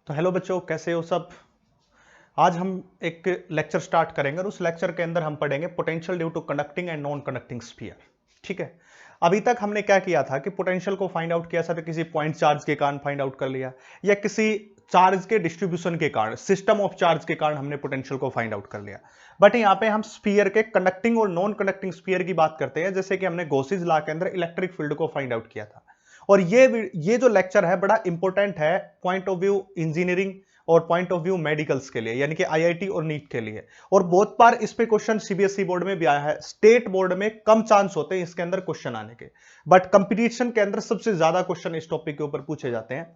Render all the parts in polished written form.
तो हेलो बच्चों, कैसे हो सब। आज हम एक लेक्चर स्टार्ट करेंगे और उस लेक्चर के अंदर हम पढ़ेंगे potential due to conducting and non conducting sphere. ठीक है। अभी तक हमने क्या किया था कि पोटेंशियल को फाइंड आउट किया था, किसी पॉइंट चार्ज के कारण फाइंड आउट कर लिया या किसी चार्ज के डिस्ट्रीब्यूशन के कारण, सिस्टम ऑफ चार्ज के कारण हमने पोटेंशियल को फाइंड आउट कर लिया। बट यहाँ पे हम स्फीयर के कंडक्टिंग और नॉन कंडक्टिंग स्फीयर की बात करते हैं, जैसे कि हमने गॉसेस लॉ के अंदर इलेक्ट्रिक फील्ड को फाइंड आउट किया था। और ये जो लेक्चर है बड़ा इंपॉर्टेंट है पॉइंट ऑफ व्यू इंजीनियरिंग और पॉइंट ऑफ व्यू मेडिकल्स के लिए, यानी कि आईआईटी और नीट के लिए। और बहुत बार इस पे क्वेश्चन सीबीएसई बोर्ड में भी आया है। स्टेट बोर्ड में कम चांस होते हैं इसके अंदर क्वेश्चन आने के, बट कंपटीशन के अंदर सबसे ज्यादा क्वेश्चन इस टॉपिक के ऊपर पूछे जाते हैं।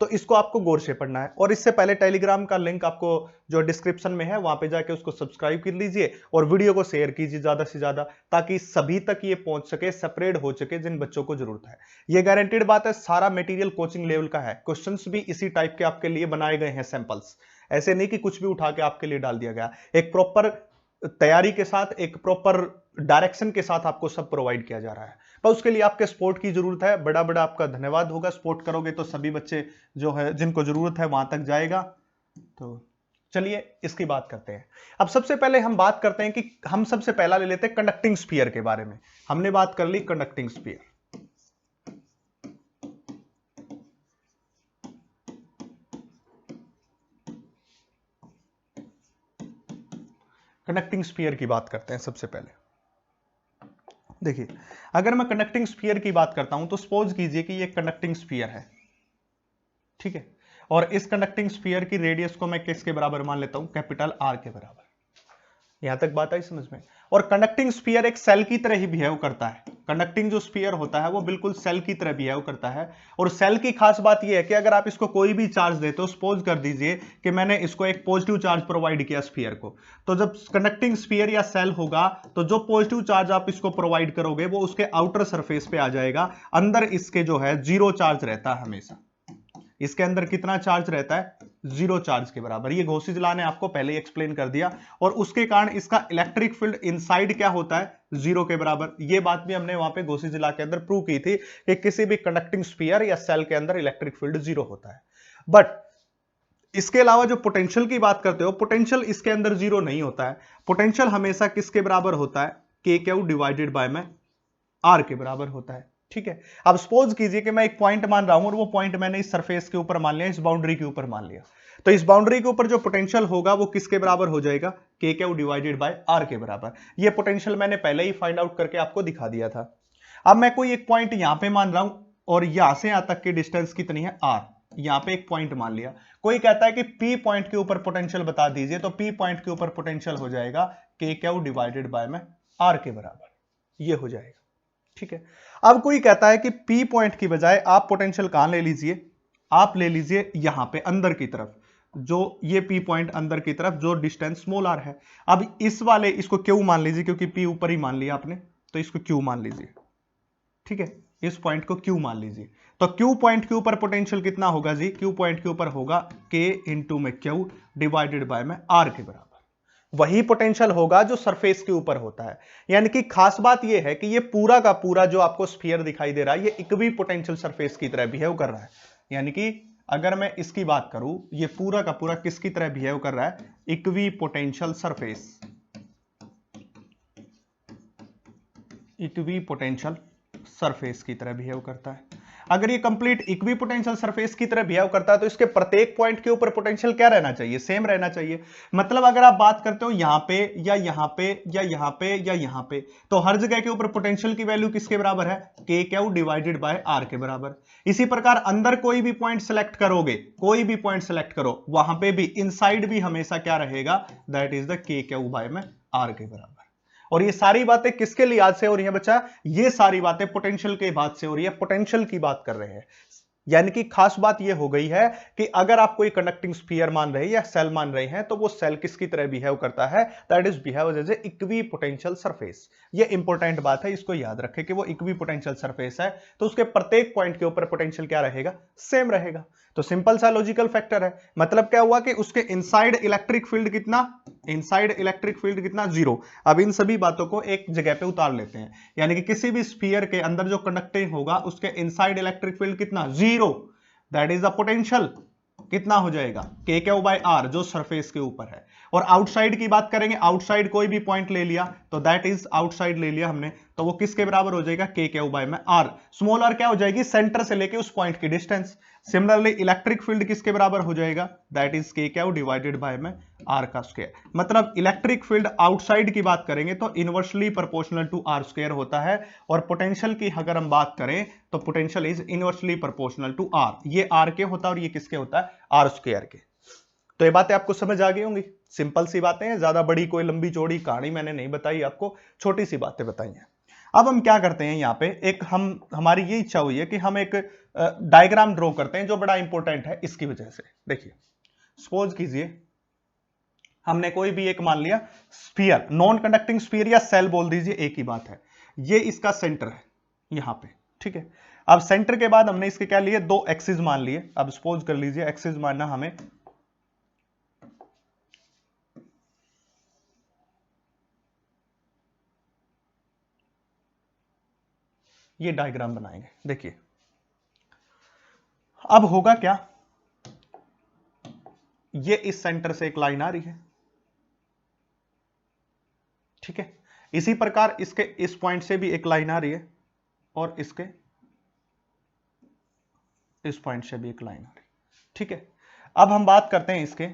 तो इसको आपको गौर से पढ़ना है। और इससे पहले टेलीग्राम का लिंक आपको जो डिस्क्रिप्शन में है वहां पे जाके उसको सब्सक्राइब कर लीजिए और वीडियो को शेयर कीजिए ज्यादा से ज्यादा, ताकि सभी तक ये पहुंच सके, सेपरेट हो सके जिन बच्चों को जरूरत है। ये गारंटीड बात है, सारा मटेरियल कोचिंग लेवल का है। क्वेश्चंस भी इसी टाइप के आपके लिए बनाए गए हैं, सैंपल्स। ऐसे नहीं कि कुछ भी उठा के आपके लिए डाल दिया गया। एक प्रॉपर तैयारी के साथ, एक प्रॉपर डायरेक्शन के साथ आपको सब प्रोवाइड किया जा रहा है। पर उसके लिए आपके सपोर्ट की जरूरत है। बड़ा बड़ा आपका धन्यवाद होगा। सपोर्ट करोगे तो सभी बच्चे जो है जिनको जरूरत है वहां तक जाएगा। तो चलिए इसकी बात करते हैं। अब सबसे पहले हम बात करते हैं कि हम सबसे पहला ले लेते हैं कंडक्टिंग स्फीयर के बारे में। हमने बात कर ली कंडक्टिंग स्फीयर। कंडक्टिंग स्फीयर की बात करते हैं सबसे पहले। देखिए, अगर मैं कंडक्टिंग स्फीयर की बात करता हूं तो सपोज कीजिए कि ये कंडक्टिंग स्फीयर है, ठीक है। और इस कंडक्टिंग स्फीयर की रेडियस को मैं किसके बराबर मान लेता हूं? कैपिटल आर के बराबर। यहां तक बात आई समझ में? और कंडक्टिंग स्फीयर एक सेल की तरह ही बिहेव करता है। कंडक्टिंग जो स्फीयर होता है वो बिल्कुल सेल की तरह बिहेव करता है। और सेल की खास बात यह है कि अगर आप इसको कोई भी चार्ज देते हो, सपोज कर दीजिए कि मैंने इसको एक पॉजिटिव चार्ज प्रोवाइड किया स्फीयर को, तो जब कंडक्टिंग स्फीयर या सेल होगा तो जो पॉजिटिव चार्ज आप इसको प्रोवाइड करोगे वो उसके आउटर सरफेस पे आ जाएगा। अंदर इसके जो है जीरो चार्ज रहता है हमेशा। इसके अंदर कितना चार्ज रहता है? जीरो चार्ज के बराबर। ये गॉसेस लॉ ने आपको पहले ही एक्सप्लेन कर दिया। और उसके कारण इसका इलेक्ट्रिक फील्ड इनसाइड क्या होता है? जीरो के बराबर। ये बात भी हमने वहां पे गॉसेस लॉ के अंदर प्रूव की थी कि किसी भी कंडक्टिंग स्फीयर या सेल के अंदर इलेक्ट्रिक फील्ड जीरो होता है। बट इसके अलावा जो पोटेंशियल की बात करते हो, पोटेंशियल इसके अंदर जीरो नहीं होता है। पोटेंशियल हमेशा किसके बराबर होता है? के क्यू डिवाइडेड बाय में आर के बराबर होता है, ठीक है। अब सपोज कीजिए कि मैं एक पॉइंट मान रहा हूं और वो पॉइंट मैंने इस सरफेस के ऊपर मान लिया, इस बाउंड्री के ऊपर मान लिया। तो इस बाउंड्री के ऊपर जो पोटेंशियल होगा वो किसके बराबर हो जाएगा? के क्यू डिवाइडेड बाय आर के बराबर। ये पोटेंशियल मैंने पहले ही फाइंड आउट करके आपको दिखा दिया था। अब मैं कोई एक पॉइंट यहां पे मान रहा हूं और यहां से यहां तक की डिस्टेंस कितनी है? आर। यहां पे एक पॉइंट मान लिया। कोई कहता है कि पी पॉइंट के ऊपर पोटेंशियल बता दीजिए, तो पी पॉइंट के ऊपर पोटेंशियल हो जाएगा के क्यू डिवाइडेड बाय में आर के बराबर। ये हो जाएगा, ठीक है। अब कोई कहता है कि पी पॉइंट की बजाय आप पोटेंशियल कहां ले लीजिए? आप ले लीजिए यहां पे अंदर की तरफ, जो ये पी पॉइंट अंदर की तरफ, जो डिस्टेंस स्मॉल आर है। अब इस वाले इसको क्यू मान लीजिए, क्योंकि पी ऊपर ही मान लिया आपने, तो इसको क्यू मान लीजिए, ठीक है। इस पॉइंट को क्यू मान लीजिए। तो क्यू पॉइंट के ऊपर पोटेंशियल कितना होगा जी? क्यू पॉइंट के ऊपर होगा के इंटू में क्यू डिवाइडेड बाय में आर के बराबर। वही पोटेंशियल होगा जो सरफेस के ऊपर होता है। यानी कि खास बात यह है कि ये पूरा का पूरा जो आपको स्फीयर दिखाई दे रहा है, ये इक्वी पोटेंशियल सरफेस की तरह बिहेव कर रहा है। यानी कि अगर मैं इसकी बात करूं, ये पूरा का पूरा किसकी तरह बिहेव कर रहा है? Equi potential surface. Equi potential surface की तरह बिहेव करता है। अगर ये कंप्लीट इक्वी पोटेंशियल सरफेस की तरह बिहेव करता है तो इसके प्रत्येक पॉइंट के ऊपर पोटेंशियल क्या रहना चाहिए? सेम रहना चाहिए। मतलब अगर आप बात करते हो यहां पे या यहां पे या यहां पे या यहां पे, तो हर जगह के ऊपर पोटेंशियल की वैल्यू किसके बराबर है? के क्यू डिवाइडेड बाय आर के बराबर। इसी प्रकार अंदर कोई भी पॉइंट सेलेक्ट करोगे, कोई भी पॉइंट सेलेक्ट करो, वहां पे भी इनसाइड भी हमेशा क्या रहेगा? That is the K Q bye में आर के बराबर। और ये सारी बातें किसके लिहाज से हो रही हैं बच्चा? ये सारी बातें पोटेंशियल के बाद से हो रही है। पोटेंशियल की बात कर रहे हैं। यानी कि खास बात यह हो गई है कि अगर आप कोई कंडक्टिंग स्फीयर मान रहे हैं या सेल मान रहे हैं, तो वो सेल किसकी तरह बिहेव करता है? That is behave as a equipotential surface. ये इंपॉर्टेंट बात है, इसको याद रखें कि वो इक्वी पोटेंशियल सरफेस है, तो उसके प्रत्येक पॉइंट के ऊपर पोटेंशियल क्या रहेगा? सेम रहेगा। तो सिंपल सा लॉजिकल फैक्टर है। मतलब क्या हुआ कि उसके इनसाइड इलेक्ट्रिक फील्ड कितना? इनसाइड इलेक्ट्रिक फील्ड कितना? जीरो। अब इन सभी बातों को एक जगह पे उतार लेते हैं। यानी कि किसी भी स्फीयर के अंदर जो कंडक्टिंग होगा उसके इनसाइड इलेक्ट्रिक फील्ड कितना? Zero. That is the potential. कितना हो जाएगा के क्यू बाय आर जो सरफेस के ऊपर है। और आउटसाइड की बात करेंगे, आउटसाइड कोई भी पॉइंट ले लिया तो दैट इज आउटसाइड ले लिया हमने, तो वो किसके बराबर हो जाएगा के क्यू बाय में आर। स्मॉल आर क्या हो जाएगी सेंटर से लेके उस पॉइंट की डिस्टेंस। सिमिलरली इलेक्ट्रिक फील्ड किसके बराबर हो जाएगा that is K Q divided by में आर का स्क्वायर। मतलब इलेक्ट्रिक फील्ड आउटसाइड की बात करेंगे तो inversely proportional to R square होता है, और पोटेंशियल की अगर हम बात करें तो potential is inversely proportional to R. ये आर के होता है और ये किसके होता है आर स्क्वायर के। तो ये बातें आपको समझ आ गई होंगी, सिंपल सी बातें हैं, ज्यादा बड़ी कोई लंबी चौड़ी कहानी मैंने नहीं बताई आपको, छोटी सी बातें बताई हैं। अब हम क्या करते हैं यहाँ पे एक हमारी ये इच्छा हुई है कि हम एक डायग्राम ड्रॉ करते हैं जो बड़ा इंपॉर्टेंट है इसकी वजह से। देखिए सपोज कीजिए हमने कोई भी एक मान लिया स्फीयर, नॉन कंडक्टिंग स्फीयर या सेल बोल दीजिए, एक ही बात है। ये इसका सेंटर है यहां पे, ठीक है। अब सेंटर के बाद हमने इसके क्या लिए दो एक्सिस मान लिए। अब सपोज कर लीजिए एक्सिस मानना हमें ये डायग्राम बनाएंगे। देखिए अब होगा क्या, ये इस सेंटर से एक लाइन आ रही है, ठीक है। इसी प्रकार इसके इस पॉइंट से भी एक लाइन आ रही है और इसके इस पॉइंट से भी एक लाइन आ रही है, ठीक है। अब हम बात करते हैं इसके,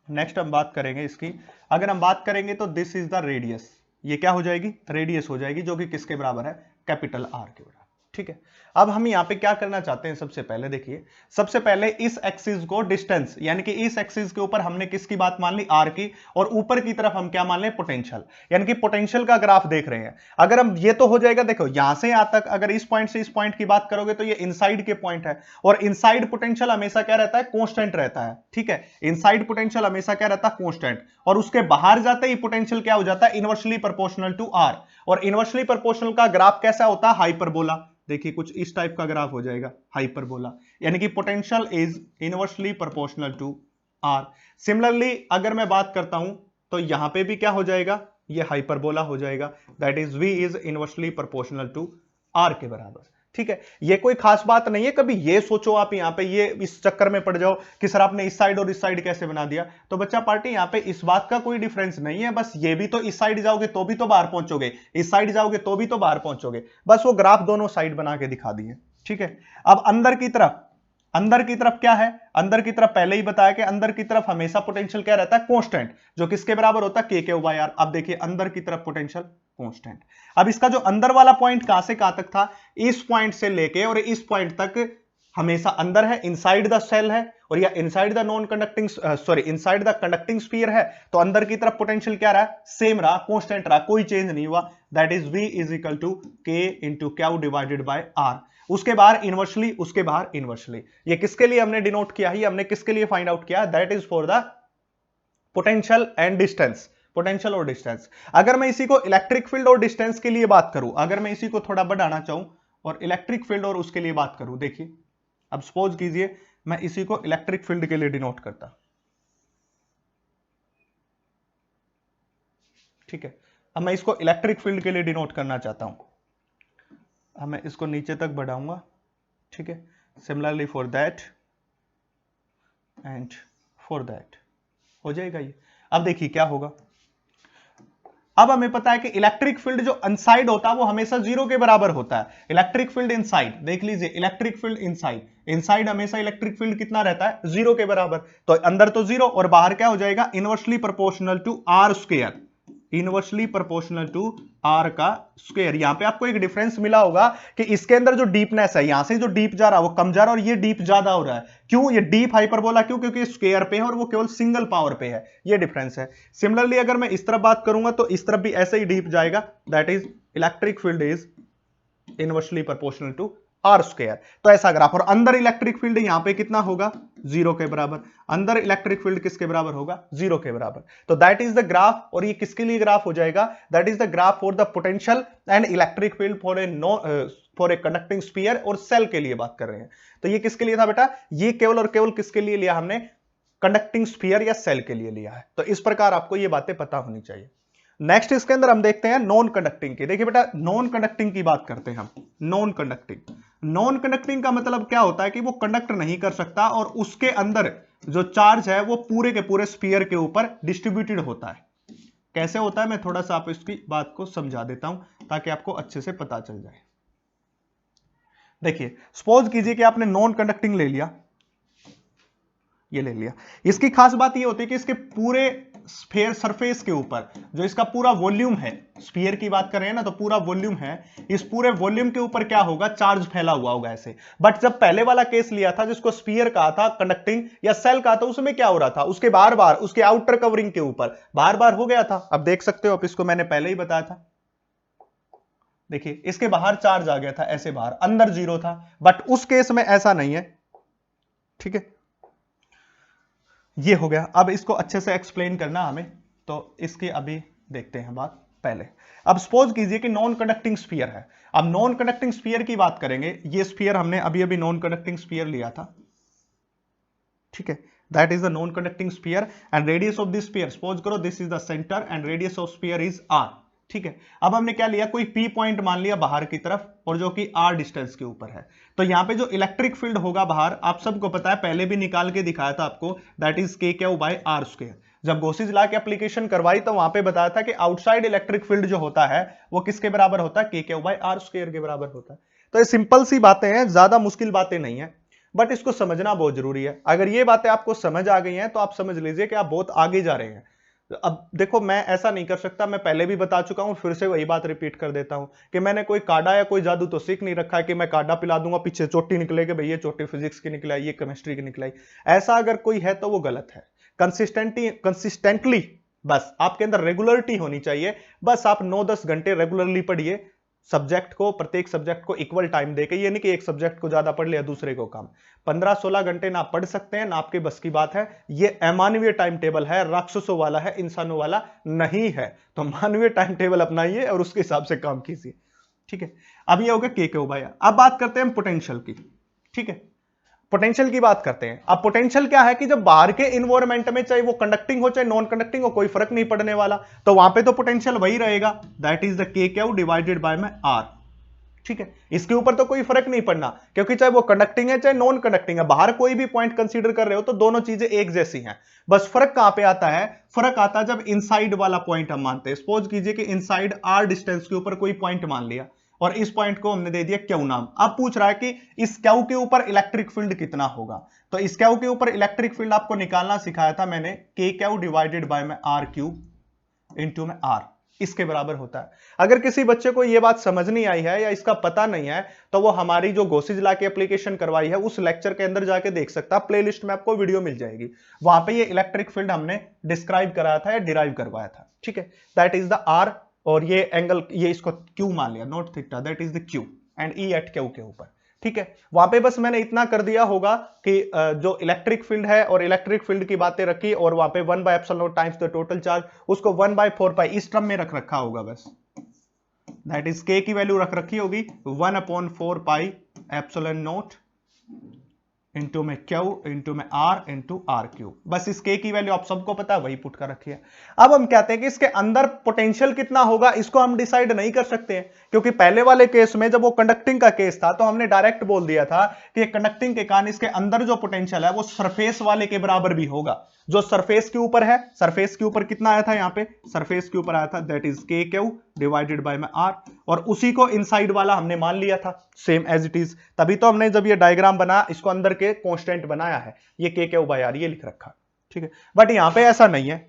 नेक्स्ट हम बात करेंगे इसकी। अगर हम बात करेंगे तो दिस इज द रेडियस, ये क्या हो जाएगी रेडियस हो जाएगी, जो कि किसके बराबर है कैपिटल आर के बराबर, ठीक है। अब हम यहां पे क्या करना चाहते हैं, सबसे पहले देखिए, सबसे पहले इस एक्सिस को डिस्टेंस, यानी कि इस एक्सिस के ऊपर हमने किसकी बात मान ली आर की, और ऊपर की तरफ हम क्या मान लें पोटेंशियल, यानी कि पोटेंशियल का ग्राफ देख रहे हैं। अगर हम ये तो हो जाएगा, देखो यहां से यहां तक अगर इस पॉइंट से इस पॉइंट की बात करोगे तो ये इनसाइड के पॉइंट है, और इनसाइड पोटेंशियल हमेशा क्या रहता है कांस्टेंट रहता है, ठीक है। इनसाइड पोटेंशियल हमेशा क्या रहता है कांस्टेंट, और उसके बाहर जाते ही पोटेंशियल क्या हो जाता है इनवर्सली प्रोपोर्शनल टू आर। और इनवर्सली प्रोपोर्शनल का ग्राफ कैसा होता है हाइपरबोला, देखिए कुछ इस टाइप का ग्राफ हो जाएगा हाइपरबोला, यानी कि potential is inversely proportional to R. Similarly अगर मैं बात करता हूं तो यहां पे भी क्या हो जाएगा ये हाइपरबोला हो जाएगा, that is v is inversely proportional to R के बराबर, ठीक है। ये कोई खास बात नहीं है, कभी ये सोचो आप यहां पे ये इस चक्कर में पड़ जाओ कि सर आपने इस साइड और इस साइड कैसे बना दिया, तो बच्चा पार्टी यहां पे इस बात का कोई डिफरेंस नहीं है, बस ये भी तो इस साइड जाओगे तो भी तो बाहर पहुंचोगे, इस साइड जाओगे तो भी तो बाहर पहुंचोगे, बस वो ग्राफ दोनों साइड बना के दिखा दिए, ठीक है। अब अंदर की तरफ क्या है, अंदर की तरफ पहले ही बताया कि अंदर की तरफ हमेशा पोटेंशियल क्या रहता है कांस्टेंट, जो किसके बराबर होता है के क्यू बाय आर। अब देखिए अंदर की तरफ पोटेंशियल कांस्टेंट। अब इसका जो अंदर वाला पॉइंट कहां से कहां तक था, इस पॉइंट से लेके और इस पॉइंट तक हमेशा अंदर है, इनसाइड द सेल है, और या inside the non conducting inside the conducting sphere है, तो अंदर की तरफ पोटेंशियल क्या रहा सेम रहा कांस्टेंट रहा, कोई चेंज नहीं हुआ, that is v is equal to k into Q divided by r। उसके बाहर इनवर्सली, उसके बाहर इनवर्सली। ये किसके लिए हमने डिनोट किया है, हमने किसके लिए फाइंड आउट किया, that is for the potential and distance, potential और डिस्टेंस। अगर मैं इसी को इलेक्ट्रिक फील्ड और डिस्टेंस के लिए बात करूं, अगर मैं इसी को थोड़ा बढ़ाना चाहूं और इलेक्ट्रिक फील्ड और उसके लिए बात करूं, देखिए अब सपोज कीजिए मैं इसी को इलेक्ट्रिक फील्ड के लिए डिनोट करता, ठीक है। अब मैं इसको इलेक्ट्रिक फील्ड के लिए डिनोट करना चाहता हूं, अब मैं इसको नीचे तक बढ़ाऊंगा, ठीक है। Similarly for that and for that हो जाएगा ये। अब देखिए क्या होगा, अब हमें पता है कि इलेक्ट्रिक फील्ड जो अनसाइड होता है वो हमेशा जीरो के बराबर होता है। इलेक्ट्रिक फील्ड इनसाइड देख लीजिए, इलेक्ट्रिक फील्ड इनसाइड, इनसाइड हमेशा इलेक्ट्रिक फील्ड कितना रहता है जीरो के बराबर, तो अंदर तो जीरो और बाहर क्या हो जाएगा inversely proportional to R square, inversely proportional to R का स्क्वायर। यहां पे आपको एक डिफरेंस मिला होगा कि इसके अंदर जो डीपनेस है, यहां से जो डीप जा रहा है वो कम जा रहा है और ये डीप ज्यादा हो रहा है, क्यों, ये डीप हाइपरबोला क्यों, क्योंकि स्क्वायर पे है और वो केवल सिंगल पावर पे है, ये डिफरेंस है। सिमिलरली अगर मैं इस तरफ बात करूंगा तो इस तरफ भी ऐसे ही डीप जाएगा, that is electric field is inversely proportional to R square. तो ऐसा ग्राफ, और अंदर इलेक्ट्रिक फील्ड यहां पे कितना होगा जीरो के बराबर, अंदर इलेक्ट्रिक फील्ड किसके बराबर होगा जीरो के बराबर। तो दैट इज द ग्राफ, और ये किसके लिए ग्राफ हो जाएगा, that is the graph for the potential and electric field for a conducting sphere और सेल के लिए बात कर रहे हैं। तो ये किसके लिए था बेटा, ये केवल और केवल किसके लिए लिया हमने, कंडक्टिंग स्फीयर या सेल के लिए लिया है। तो इस प्रकार आपको ये बातें पता होनी चाहिए। नेक्स्ट इसके अंदर हम देखते हैं नॉन कंडक्टिंग की। देखिए बेटा, नॉन कंडक्टिंग की बात करते हैं हम। नॉन कंडक्टिंग, नॉन कंडक्टिंग का मतलब क्या होता है कि वो कंडक्ट नहीं कर सकता और उसके अंदर जो चार्ज है वो पूरे के पूरे स्फीयर के ऊपर डिस्ट्रीब्यूटेड होता है। कैसे होता है, मैं थोड़ा सा आप इसकी बात को समझा देता हूं ताकि आपको अच्छे से पता चल जाए। देखिए, सपोज कीजिए कि आपने नॉन कंडक्टिंग ले लिया, ये ले लिया। इसकी खास बात ये होती है कि इसके पूरे स्फीयर सरफेस के ऊपर जो इसका पूरा वॉल्यूम है, स्फीयर की बात कर रहे हैं ना, तो पूरा वॉल्यूम है, इस पूरे वॉल्यूम के ऊपर क्या होगा, चार्ज फैला हुआ होगा ऐसे। बट जब पहले वाला केस लिया था जिसको स्फीयर कहा था, कंडक्टिंग या सेल कहा था, उसमें क्या हो रहा था, उसके बार बार उसके आउटर कवरिंग के ऊपर बार बार हो गया था। अब देख सकते हो, अब इसको मैंने पहले ही बताया था। देखिए, इसके बाहर चार्ज आ गया था ऐसे बाहर, अंदर जीरो था। बट उस केस में ऐसा नहीं है, ठीक है। ये हो गया। अब इसको अच्छे से एक्सप्लेन करना हमें, तो इसकी अभी देखते हैं बात पहले। अब सपोज कीजिए कि नॉन कंडक्टिंग स्फीयर है। अब नॉन कंडक्टिंग स्फीयर की बात करेंगे। ये स्फीयर हमने अभी अभी नॉन कंडक्टिंग स्फीयर लिया था, ठीक है। That is the non conducting sphere and radius of this sphere, suppose करो this is the centre and radius of sphere is R, ठीक है। अब हमने क्या लिया, कोई पी पॉइंट मान लिया बाहर की तरफ, और जो कि आर डिस्टेंस के ऊपर है। तो यहां पे जो इलेक्ट्रिक फील्ड होगा बाहर, आप सबको पता है, पहले भी निकाल के दिखाया था आपको, that is K Q by are square. जब गॉसिस लॉ की एप्लीकेशन करवाई तो वहां पे बताया था कि आउटसाइड इलेक्ट्रिक फील्ड जो होता है वो किसके बराबर होता है, के क्यू बाय आर स्क्वायर के बराबर होता है। तो ये सिंपल सी बातें हैं, ज्यादा मुश्किल बातें नहीं है, बट इसको समझना बहुत जरूरी है। अगर ये बातें आपको समझ आ गई हैं तो आप समझ लीजिए कि आप बहुत आगे जा रहे हैं। अब देखो, मैं ऐसा नहीं कर सकता, मैं पहले भी बता चुका हूं, फिर से वही बात रिपीट कर देता हूं कि मैंने कोई काढ़ा या कोई जादू तो सीख नहीं रखा है कि मैं काढ़ा पिला दूंगा, पीछे चोटी निकलेगी, भैया चोटी फिजिक्स की निकलाई, ये केमिस्ट्री की निकलाई। ऐसा अगर कोई है तो वो गलत है। कंसिस्टेंटली बस आपके अंदर रेगुलरिटी होनी चाहिए। बस आप 9-10 घंटे रेगुलरली पढ़िए सब्जेक्ट को, प्रत्येक सब्जेक्ट को इक्वल टाइम देके। ये नहीं कि एक सब्जेक्ट को ज्यादा पढ़ लिया दूसरे को कम। 15-16 घंटे ना पढ़ सकते हैं ना आपके बस की बात है। ये अमानवीय टाइम टेबल है, राक्षसों वाला है, इंसानों वाला नहीं है। तो मानवीय टाइम टेबल अपनाइए और उसके हिसाब से काम कीजिए, ठीक है। अब ये हो गया के क्यू बाय आर। अब बात करते हैं पोटेंशियल की, ठीक है। पोटेंशियल की बात करते हैं। अब पोटेंशियल क्या है कि जब बाहर के इन्वायरमेंट में, चाहे वो कंडक्टिंग हो चाहे नॉन कंडक्टिंग हो, कोई फर्क नहीं पड़ने वाला, तो वहां पे तो पोटेंशियल वही रहेगा, that is the K Q divided by में आर, ठीक है। इसके ऊपर तो कोई फर्क नहीं पड़ना, क्योंकि चाहे वो कंडक्टिंग है चाहे नॉन कंडक्टिंग है, बाहर कोई भी पॉइंट कंसीडर कर रहे हो तो दोनों चीजें एक जैसी हैं। बस फर्क कहां पे आता है, फर्क आता है जब इनसाइड वाला पॉइंट हम मानते हैं। सपोज कीजिए कि इनसाइड आर डिस्टेंस के ऊपर कोई पॉइंट मान लिया और इस पॉइंट को हमने दे दिया क्यू नाम। अब पूछ रहा है कि इस क्यू के ऊपर इलेक्ट्रिक फील्ड कितना होगा। तो इस क्यू के ऊपर इलेक्ट्रिक फील्ड आपको निकालना सिखाया था मैंने, के क्यू डिवाइडेड बाय में आर क्यूब इंटू में आर, इसके बराबर होता है। अगर किसी बच्चे को यह बात समझ नहीं आई है या इसका पता नहीं है तो वो हमारी जो गॉसिस लॉ की एप्लीकेशन करवाई है उस लेक्चर के अंदर जाके देख सकता है, प्लेलिस्ट में आपको वीडियो मिल जाएगी। वहां पे ये इलेक्ट्रिक फील्ड हमने डिस्क्राइब कराया था या डिराइव करवाया था, ठीक है। दैट इज द आर, और ये एंगल, ये इसको क्यू मान लिया, not theta, that is the Q and E at Q के ऊपर, ठीक है। वहां पे बस मैंने इतना कर दिया होगा कि जो इलेक्ट्रिक फील्ड है और इलेक्ट्रिक फील्ड की बातें रखी, और वहां पे 1 by epsilon not times the total charge, उसको 1 बाय 4 पाई इस टर्म में रख रखा होगा बस। दैट इज के की वैल्यू रख रखी होगी 1/4 पाई एप्सिलॉन नॉट इंटू में क्यू इंटू में आर इंटू आर क्यू। बस इस के की वैल्यू आप सबको पता है, वही पुट कर रखी है। अब हम कहते हैं कि इसके अंदर पोटेंशियल कितना होगा, इसको हम डिसाइड नहीं कर सकते हैं, क्योंकि पहले वाले केस में जब वो कंडक्टिंग का केस था तो हमने डायरेक्ट बोल दिया था कि कंडक्टिंग के कारण इसके अंदर जो पोटेंशियल है वो सरफेस वाले के बराबर भी होगा। जो सरफेस के ऊपर है, सरफेस के ऊपर कितना आया था, यहां पे सरफेस के ऊपर आया था, that is K Q divided by में आर, और उसी को इनसाइड वाला हमने मान लिया था सेम एज इट इज। तभी तो हमने जब ये डायग्राम बना इसको अंदर के कांस्टेंट बनाया है, ये के क्यू बाय आर ये लिख रखा, ठीक है। बट यहां पे ऐसा नहीं है,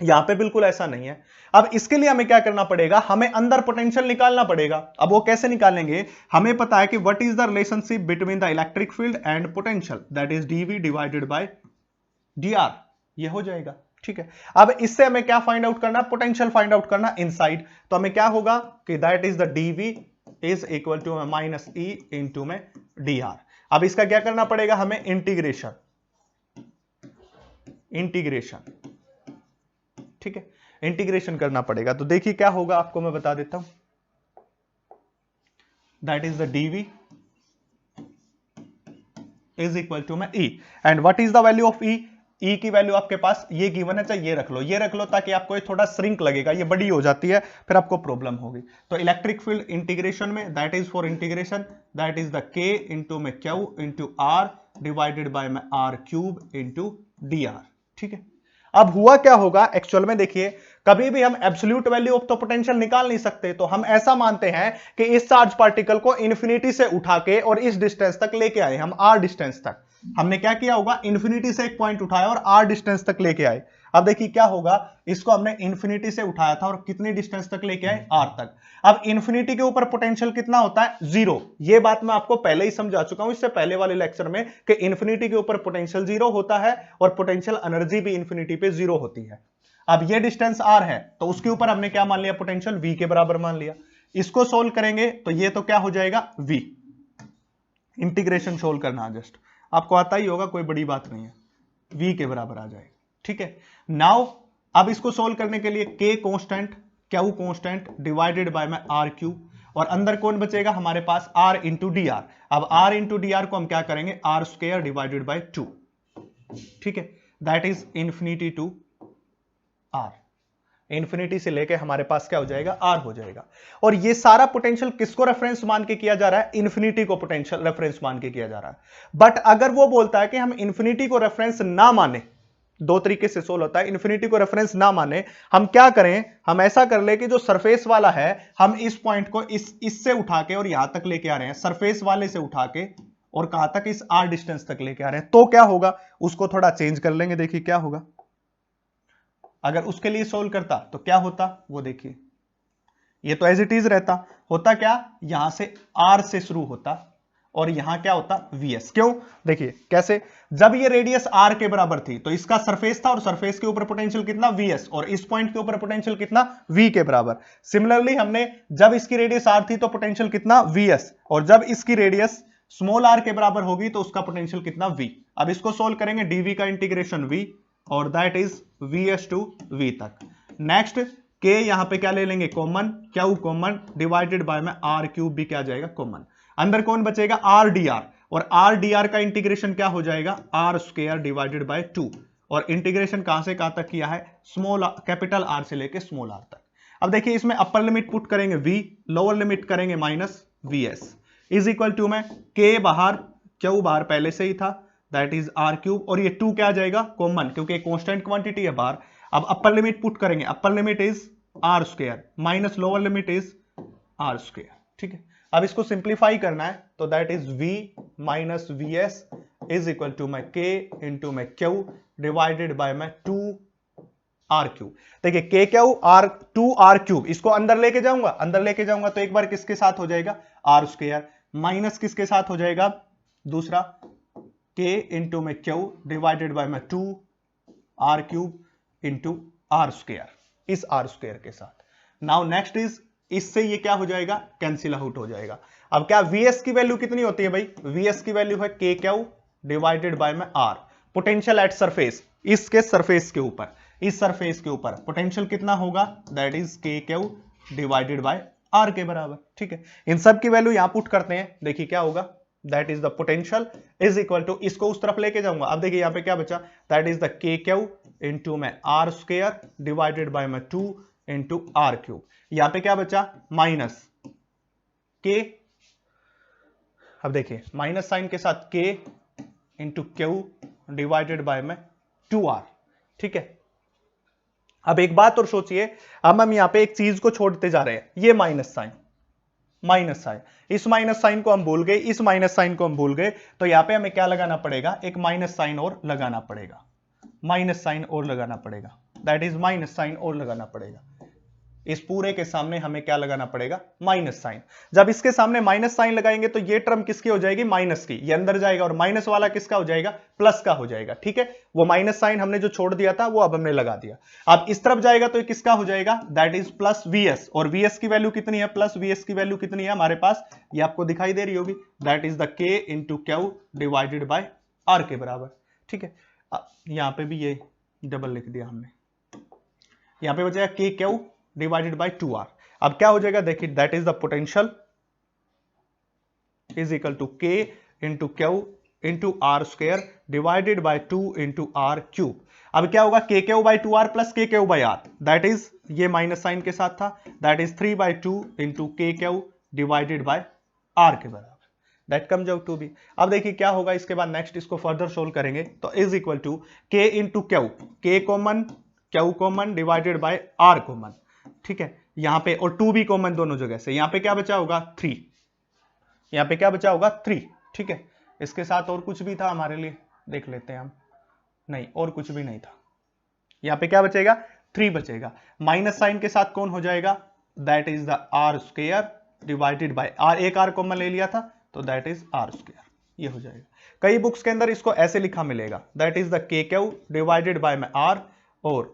यहां पे बिल्कुल ऐसा नहीं है। अब इसके लिए हमें क्या करना पड़ेगा, हमें अंदर पोटेंशियल निकालना पड़ेगा। अब वो कैसे निकालेंगे, हमें पता है कि what is the relationship between the electric field and potential, that is DV divided by dr, ये हो जाएगा, ठीक है। अब इससे हमें क्या फाइंड आउट करना, पोटेंशियल फाइंड आउट करना इनसाइड। तो हमें क्या होगा कि that is the dv is equal to minus E into में dr। अब इसका क्या करना पड़ेगा, हमें इंटीग्रेशन, ठीक है, इंटीग्रेशन करना पड़ेगा। तो देखिए क्या होगा, आपको मैं बता देता हूं, that is the dv is equal to में e, and what is the value of e, E की वैल्यू आपके पास ये गिवन है, चाहे ये रख लो ताकि आपको ये थोड़ा श्रिंक लगेगा, ये बड़ी हो जाती है फिर आपको प्रॉब्लम होगी। तो इलेक्ट्रिक फील्ड इंटीग्रेशन में that is for integration that is the K into में Q into R divided by में R cube into D R. ठीक है, अब हुआ क्या होगा एक्चुअल में, देखिए कभी भी हम absolute value of the potential निकाल नहीं सकते, तो हम ऐसा मानते हैं कि इस चार्ज पार्टिकल को इन्फिनिटी से उठा के और इस डिस्टेंस तक लेके आए, हम आर डिस्टेंस तक। हमने क्या किया होगा, इन्फिनिटी से एक पॉइंट उठाया और आर डिस्टेंस तक लेके आए। अब देखिए क्या होगा, इसको हमने इन्फिनिटी से उठाया था और कितनी डिस्टेंस तक लेके आए, आर तक। अब इन्फिनिटी के ऊपर पोटेंशियल कितना होता है, 0। ये बात मैं आपको पहले ही समझा चुका हूं इससे पहले वाले लेक्चर में कि इन्फिनिटी के ऊपर पोटेंशियल 0 होता है और पोटेंशियल एनर्जी भी इन्फिनिटी पे 0 होती है। अब ये डिस्टेंस आर है तो उसके ऊपर हमने क्या मान लिया, पोटेंशियल v के बराबर मान लिया। इसको सोल्व करेंगे तो ये तो क्या हो जाएगा, v। इंटीग्रेशन सोल्व करना जस्ट आपको आता ही होगा, कोई बड़ी बात नहीं है, v के बराबर आ जाएगा। ठीक है, नाउ अब इसको सोल्व करने के लिए k constant, q constant divided by में r क्यूब, और अंदर कौन बचेगा हमारे पास, r इंटू डी आर। अब r इंटू डी आर को हम क्या करेंगे, r स्क्वायर डिवाइडेड बाय 2। ठीक है, that is infinity to r, infinity से लेके हमारे पास क्या हो जाएगा, r हो जाएगा। और ये सारा पोटेंशियल किसको रेफरेंस मान के किया जा रहा है, इंफिनिटी को पोटेंशियल रेफरेंस मान के किया जा रहा है। बट अगर वो बोलता है कि हम इंफिनिटी को रेफरेंस ना माने, दो तरीके से सोल्व होता है, इंफिनिटी को रेफरेंस ना माने, हम क्या करें, हम ऐसा कर ले कि जो सरफेस वाला है हम इस पॉइंट को इससे उठा के और यहां तक लेके आ रहे हैं, सरफेस वाले से उठा के और कहां तक, इस r डिस्टेंस तक लेके आ रहे हैं, तो क्या होगा, उसको थोड़ा चेंज कर लेंगे। देखिए क्या होगा, अगर उसके लिए सोल्व करता तो क्या होता, वो देखिए ये तो एज इट इज रहता, होता क्या, यहां से r से शुरू होता और यहां क्या होता, vs। क्यों, देखिए कैसे, जब ये रेडियस r के बराबर थी तो इसका सरफेस था और सरफेस के ऊपर पोटेंशियल कितना, vs, और इस पॉइंट के ऊपर पोटेंशियल कितना, v के बराबर। सिमिलरली हमने जब इसकी रेडियस r थी तो पोटेंशियल कितना, vs, और जब इसकी रेडियस स्मॉल r के बराबर होगी तो उसका पोटेंशियल कितना, v। अब इसको सोल्व करेंगे, dv का इंटीग्रेशन v और that is vs to v तक। नेक्स्ट k यहां पे क्या ले लेंगे, common, q common divided by में r क्यूब भी क्या जाएगा, कॉमन। अंदर कौन बचेगा, r dr, और r dr का इंटीग्रेशन क्या हो जाएगा, r स्क्वायर डिवाइडेड बाय 2, और इंटीग्रेशन कहां से कहां तक किया है, स्मॉल कैपिटल R से लेके स्मॉल r तक। अब देखिए इसमें अपर लिमिट पुट करेंगे v, लोअर लिमिट करेंगे minus vs, is equal to में k बाहर, q बाहर पहले से ही था, दैट इज r क्यूब, और ये 2 क्या आ जाएगा, कॉमन, क्योंकि कांस्टेंट क्वांटिटी है बाहर। अब अपर लिमिट पुट करेंगे, upper limit is r square minus lower limit is r square. ठीक है, अब इसको सिंप्लीफाई करना है तो that is v minus vs is equal to में k इंटू में q डिवाइडेड बाय में 2 r क्यूब। देखिए k q r 2 r cube, इसको अंदर लेके जाऊंगा तो एक बार किसके साथ हो जाएगा, r स्क्वायर, माइनस किसके साथ हो जाएगा, दूसरा k इंटू में q डिवाइडेड बाय में 2 r cube into r square, इस r स्क्वायर के साथ। नाउ नेक्स्ट इज, इससे ये क्या हो जाएगा, कैंसिल आउट हो जाएगा। अब क्या vs की वैल्यू कितनी होती है भाई, vs की वैल्यू है k q डिवाइडेड बाय में r, पोटेंशियल एट सरफेस, इसके सरफेस के ऊपर, इस सरफेस के ऊपर पोटेंशियल कितना होगा, that is k q divided by r के बराबर। ठीक है, इन सब की वैल्यू यहां पुट करते हैं, देखिए क्या होगा, that is the potential is equal to, इसको उस तरफ लेके जाऊंगा। अब देखिए यहां पे क्या बचा, that is the k q into में r स्क्वायर डिवाइडेड बाय में 2 इंटू r क्यूब, यहां पे क्या बचा, माइनस k, अब देखिए माइनस साइन के साथ k into q divided by में 2r। ठीक है, अब एक बात और सोचिए, अब हम यहां पे एक चीज को छोड़ते जा रहे हैं, ये माइनस साइन, इस माइनस साइन को हम भूल गए, इस माइनस साइन को हम भूल गए, तो यहां पे हमें क्या लगाना पड़ेगा, एक माइनस साइन और लगाना पड़ेगा, दैट इज माइनस साइन और लगाना पड़ेगा। इस पूरे के सामने हमें क्या लगाना पड़ेगा, माइनस साइन। जब इसके सामने माइनस साइन लगाएंगे तो ये टर्म किसकी हो जाएगी, माइनस की, ये अंदर जाएगा और माइनस वाला किसका हो जाएगा, प्लस का हो जाएगा। ठीक है, वो माइनस साइन हमने जो छोड़ दिया था वो अब हमने लगा दिया। अब इस तरफ जाएगा तो ये किसका हो जाएगा, दैट इज प्लस vs, और vs की वैल्यू कितनी है, प्लस vs की वैल्यू कितनी है हमारे पास, ये आपको दिखाई दे रही होगी, that is the k into q divided by r के बराबर। ठीक है, यहां पे भी ये डबल लिख दिया हमने, यहां पे बचेगा k q divided by 2r। अब क्या हो जाएगा, देखिए that is the potential is equal to k into q into R square divided by 2 into R cube. अब क्या होगा, K Q by 2r plus K Q by R, that is, ये minus sign के साथ था, that is 3/2 into K Q divided by R के बराबर, that comes out to be. अब देखिए क्या होगा इसके बाद, नेक्स्ट इसको फर्दर सोल्व करेंगे तो is equal to K into Q, K common, Q common divided by R common, ठीक है, यहां पे और 2 भी कॉमन दोनों जगह से, यहां पे क्या बचा होगा 3, यहां पे क्या बचा होगा 3, ठीक है। इसके साथ और कुछ भी था हमारे लिए, देख लेते हैं हम, नहीं और कुछ भी नहीं था, यहां पे क्या बचेगा 3 बचेगा, माइनस साइन के साथ कौन हो जाएगा, that is the R square divided by R, एक आर कॉमन ले लिया था तो दैट इज आर स्क्वायर, ये हो जाएगा। कई बुक्स के अंदर इसको ऐसे लिखा मिलेगा, that is the K Q divided by में आर और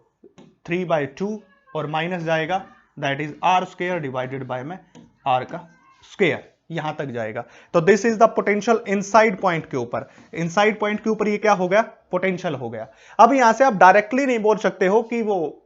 3/2 और माइनस जाएगा, that is R square divided by में आर का स्क्वायर, यहां तक जाएगा। तो this is the potential inside point के ऊपर, इनसाइड पॉइंट के ऊपर ये क्या हो गया, पोटेंशियल हो गया। अब यहां से आप डायरेक्टली नहीं बोल सकते हो कि वो,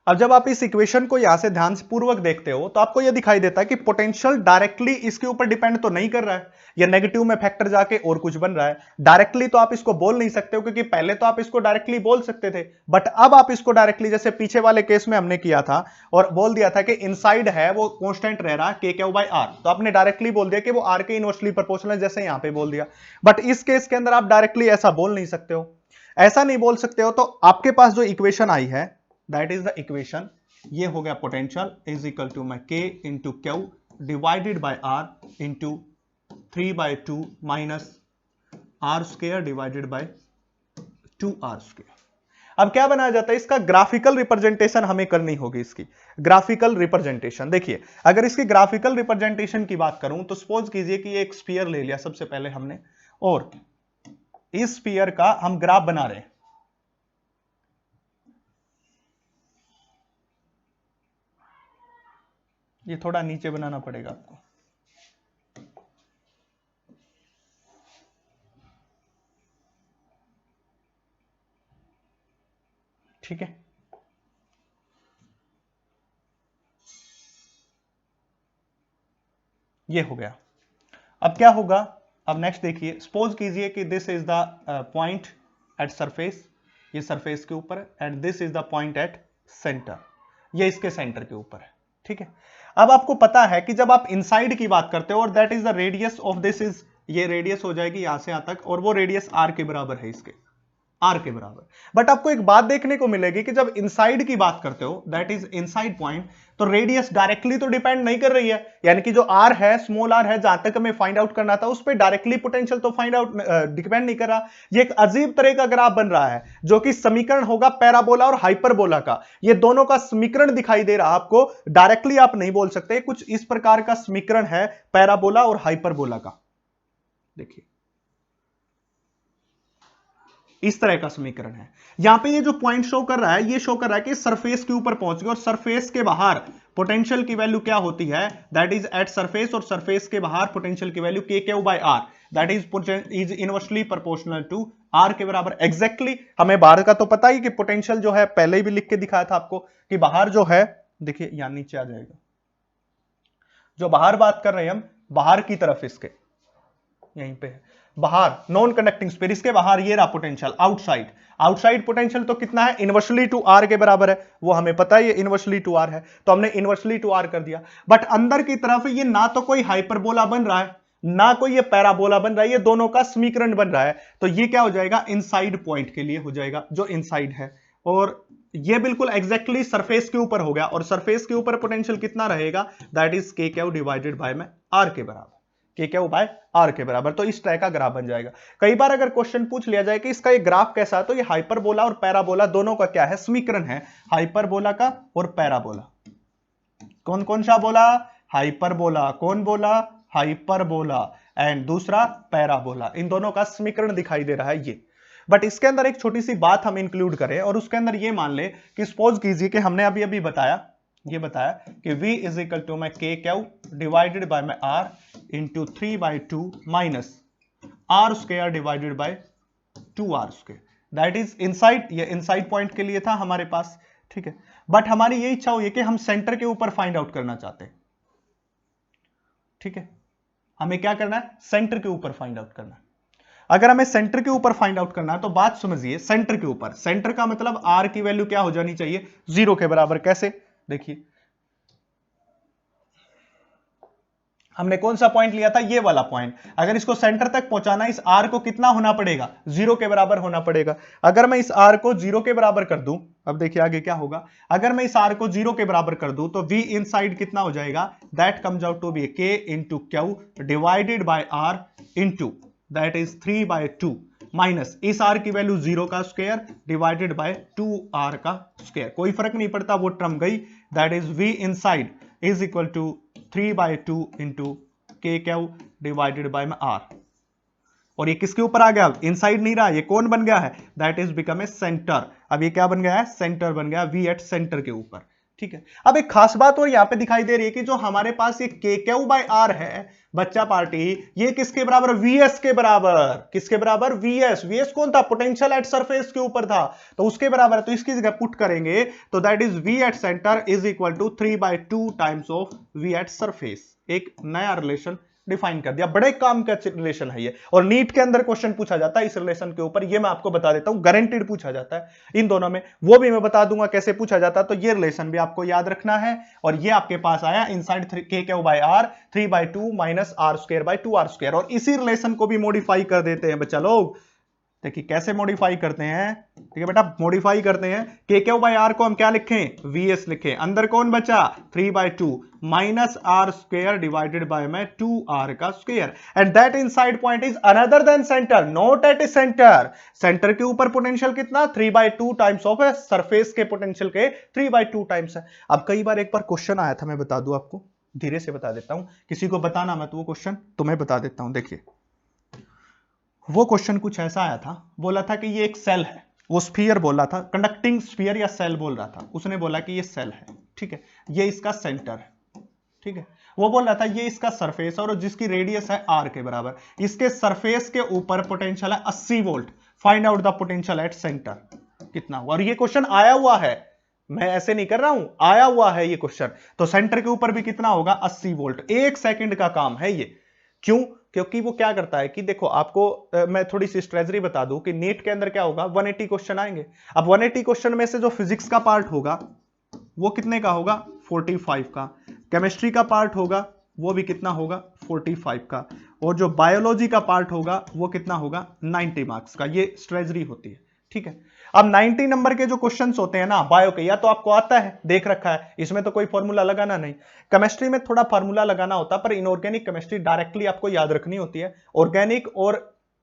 अब जब आप इस इक्वेशन को यहां से ध्यान से पूर्वक देखते हो तो आपको यह दिखाई देता है कि पोटेंशियल डायरेक्टली इसके ऊपर डिपेंड तो नहीं कर रहा है, या नेगेटिव में फैक्टर जाके और कुछ बन रहा है। डायरेक्टली तो आप इसको बोल नहीं सकते हो, क्योंकि पहले तो आप इसको डायरेक्टली बोल सकते थे, बट अब आप इसको डायरेक्टली, जैसे पीछे वाले केस में हमने किया था और बोल दिया था कि इनसाइड है वो कांस्टेंट रह रहा के क्यू बाई आर, तो आपने डायरेक्टली बोल दिया कि वो आर के इनवर्सली प्रोपोर्शनल, जैसे यहां पे बोल दिया। बट इस केस के अंदर आप डायरेक्टली ऐसा बोल नहीं सकते हो, ऐसा नहीं बोल सकते हो, तो आपके पास जो इक्वेशन आई है दैट इज द इक्वेशन, ये हो गया पोटेंशियल इज इक्वल टू में K into Q divided by R into 3/2 minus R square divided by 2r square. अब क्या बनाया जाता है, इसका ग्राफिकल रिप्रेजेंटेशन हमें करनी होगी, इसकी ग्राफिकल रिप्रेजेंटेशन। देखिए अगर इसकी ग्राफिकल रिप्रेजेंटेशन की बात करूं तो सपोज कीजिए कि एक स्फीयर ले लिया सबसे पहले हमने, और इस स्फीयर का हम ग्राफ बना रहे हैं, ये थोड़ा नीचे बनाना पड़ेगा आपको, ठीक है, ये हो गया। अब क्या होगा, अब नेक्स्ट देखिए, सपोज कीजिए कि this is the point at surface, ये सरफेस के ऊपर है, and this is the point at centre, ये इसके सेंटर के ऊपर है, ठीक है। अब आपको पता है कि जब आप इनसाइड की बात करते हो और that is the radius of this is, ये रेडियस हो जाएगी यहां से यहां तक, और वो रेडियस आर के बराबर है, इसके आर के बराबर। बट आपको एक बात देखने को मिलेगी कि जब इनसाइड की बात करते हो, दैट इज इनसाइड पॉइंट, तो रेडियस डायरेक्टली तो डिपेंड नहीं कर रही है, यानी कि जो आर है, स्मॉल आर है, जहां तक हमें फाइंड आउट करना था उस पर डायरेक्टली पोटेंशियल तो फाइंड आउट डिपेंड नहीं कर रहा। ये एक अजीब तरह का ग्राफ बन रहा है, जो कि समीकरण होगा पैराबोला और हाइपरबोला का, ये दोनों का समीकरण दिखाई दे रहा है आपको, डायरेक्टली आप नहीं बोल सकते, कुछ इस प्रकार का समीकरण है पैराबोला और हाइपरबोला का। देखिए इस तरह का समीकरण है, यहां पे ये जो पॉइंट शो कर रहा है, ये शो कर रहा है कि सरफेस के ऊपर पहुंच गए, और सरफेस के बाहर पोटेंशियल की वैल्यू क्या होती है, दैट इज एट सरफेस, और सरफेस के बाहर पोटेंशियल की value K Q by R, that is inversely proportional to R के बराबर। एग्जैक्टली हमें बाहर का तो पता ही कि पोटेंशियल जो है, पहले ही भी लिख के दिखाया था आपको कि बाहर जो है, देखिए यहां नीचे आ जाएगा, जो बाहर बात कर रहे हैं हम, बाहर की तरफ इसके यहीं पे है, बाहर नॉन कंडक्टिंग स्फीयर, इसके बाहर ये रहा पोटेंशियल आउटसाइड, आउटसाइड पोटेंशियल तो कितना है, इनवर्सली टू आर के बराबर है, वो हमें पता है ये इनवर्सली टू आर है, तो हमने इनवर्सली टू आर कर दिया। बट अंदर की तरफ ये ना तो कोई हाइपरबोला बन रहा है, ना कोई ये पैराबोला बन रहा है, ये दोनों का समीकरण बन रहा है, तो ये क्या हो जाएगा, इनसाइड पॉइंट के लिए हो जाएगा, जो इनसाइड है, और ये बिल्कुल एग्जैक्टली सरफेस के ऊपर हो गया, और सरफेस के ऊपर पोटेंशियल कितना रहेगा, that is K Q divided by में आर के बराबर, के क्यू बाय आर के बराबर। तो इस तरह का ग्राफ बन जाएगा। कई बार अगर क्वेश्चन पूछ लिया जाए कि इसका ये ग्राफ कैसा है, तो ये हाइपरबोला और पैराबोला दोनों का क्या है, समीकरण है, हाइपरबोला का और पैराबोला। कौन कौन सा बोला, हाइपरबोला, कौन बोला, हाइपरबोला, एंड दूसरा पैराबोला, इन दोनों का समीकरण दिखाई दे रहा है ये। बट इसके अंदर एक छोटी सी बात हम इंक्लूड करें, और उसके अंदर ये मान ले कि सपोज कीजिए कि हमने अभी अभी बताया, ये बताया कि v इज इक्वल टू में के क्यू डिवाइडेड बाय में r into 3/2 minus R square divided by 2r square, that is inside, ये इनसाइड पॉइंट के लिए था हमारे पास, ठीक है। बट हमारी ये इच्छा हुई है कि हम सेंटर के ऊपर फाइंड आउट करना चाहते हैं, ठीक है, हमें क्या करना है, सेंटर के ऊपर फाइंड आउट करना है। अगर हमें सेंटर के ऊपर फाइंड आउट करना है तो बात समझिए, सेंटर के ऊपर, सेंटर का मतलब आर की वैल्यू क्या हो जानी चाहिए, 0 के बराबर। कैसे, देखिए हमने कौन सा पॉइंट लिया था, ये वाला पॉइंट। अगर इसको सेंटर तक पहुंचाना, इस आर को कितना होना पड़ेगा, 0 के बराबर होना पड़ेगा। अगर मैं इस आर को 0 के बराबर कर दूं, अब देखिए आगे क्या होगा, अगर मैं इस आर को 0 के बराबर कर दूं तो v इनसाइड कितना हो जाएगा, that comes out to be k into Q divided by r into that is 3/2 minus इस r की वैल्यू 0 का स्क्वायर डिवाइडेड बाय 2r का स्क्वायर, कोई फर्क नहीं पड़ता, वो टर्म गई। That is v inside is equal to 3/2 into K Q divided by r। और ये किसके ऊपर आ गया, इनसाइड नहीं रहा, ये कौन बन गया है, that is become a centre. अब ये क्या बन गया है, सेंटर बन गया, v एट सेंटर के ऊपर। ठीक है, अब एक खास बात और यहां पे दिखाई दे रही है कि जो हमारे पास ये के क्यू बाय आर है बच्चा पार्टी, ये किसके बराबर, वीएस के बराबर। किसके बराबर, वीएस। वीएस कौन था, पोटेंशियल एट सरफेस के ऊपर था, तो उसके बराबर है। तो इसकी जगह पुट करेंगे तो that is V at centre is equal to 3/2 times of V at surface. एक नया रिलेशन डिफाइन कर दिया, बड़े काम का रिलेशन है ये, और नीट के अंदर क्वेश्चन पूछा जाता है इस रिलेशन के ऊपर, ये मैं आपको बता देता हूं, गारंटीड पूछा जाता है इन दोनों में, वो भी मैं बता दूंगा कैसे पूछा जाता है। तो ये रिलेशन भी आपको याद रखना है, और ये आपके पास आया inside K Q by R 3/2 minus R square by 2r square. और इसी रिलेशन को भी मॉडिफाई कर देते हैं बच्चा लोग, देखिए कैसे मॉडिफाई करते हैं। ठीक है बेटा, मॉडिफाई करते हैं, के क्यू बाय आर को हम क्या लिखें, वीएस लिखें, अंदर कौन बचा 3/2 minus R square divided by में 2r का square, and that inside point is another than centre, not at a centre. Centre के ऊपर पोटेंशियल कितना, 3/2 टाइम्स ऑफ सरफेस के पोटेंशियल के 3/2 टाइम्स है। अब कई बार एक बार क्वेश्चन आया था, मैं बता दूं आपको, धीरे से बता देता हूं, किसी को बताना मत, वो क्वेश्चन तुम्हें बता देता हूं। देखिए वो क्वेश्चन कुछ ऐसा आया था, बोला था कि ये एक सेल है, वो स्फीयर बोला था, कंडक्टिंग स्फीयर या सेल बोल रहा था, उसने बोला कि ये सेल है। ठीक है, ये इसका सेंटर है। ठीक है, वो बोल रहा था ये इसका सरफेस और जिसकी रेडियस है r के बराबर, इसके सरफेस के ऊपर पोटेंशियल है 80 volt, find out the potential at centre कितना हुआ। और ये क्वेश्चन आया हुआ है, मैं ऐसे नहीं कर रहा हूं, आया हुआ है ये क्वेश्चन। तो सेंटर के ऊपर भी कितना होगा, 80 वोल्ट। 1 सेकंड का काम है ये। क्यों, क्योंकि वो क्या करता है कि देखो आपको मैं थोड़ी सी स्ट्रेटजी बता दूं कि नीट के अंदर क्या होगा, 180 क्वेश्चन आएंगे। अब 180 क्वेश्चन में से जो फिजिक्स का पार्ट होगा वो कितने का होगा, 45 का। केमिस्ट्री का पार्ट होगा वो भी कितना होगा, 45 का। और जो बायोलॉजी का पार्ट होगा वो कितना होगा, 90 मार्क्स का। ये स्ट्रेटजी होती है। ठीक है, अब 90 नंबर के जो क्वेश्चंस होते हैं ना बायो के, या तो आपको आता है, देख रखा है, इसमें तो कोई फॉर्मूला लगाना नहीं। केमिस्ट्री में थोड़ा फॉर्मूला लगाना होता है, पर इनऑर्गेनिक केमिस्ट्री डायरेक्टली आपको याद रखनी होती है, ऑर्गेनिक और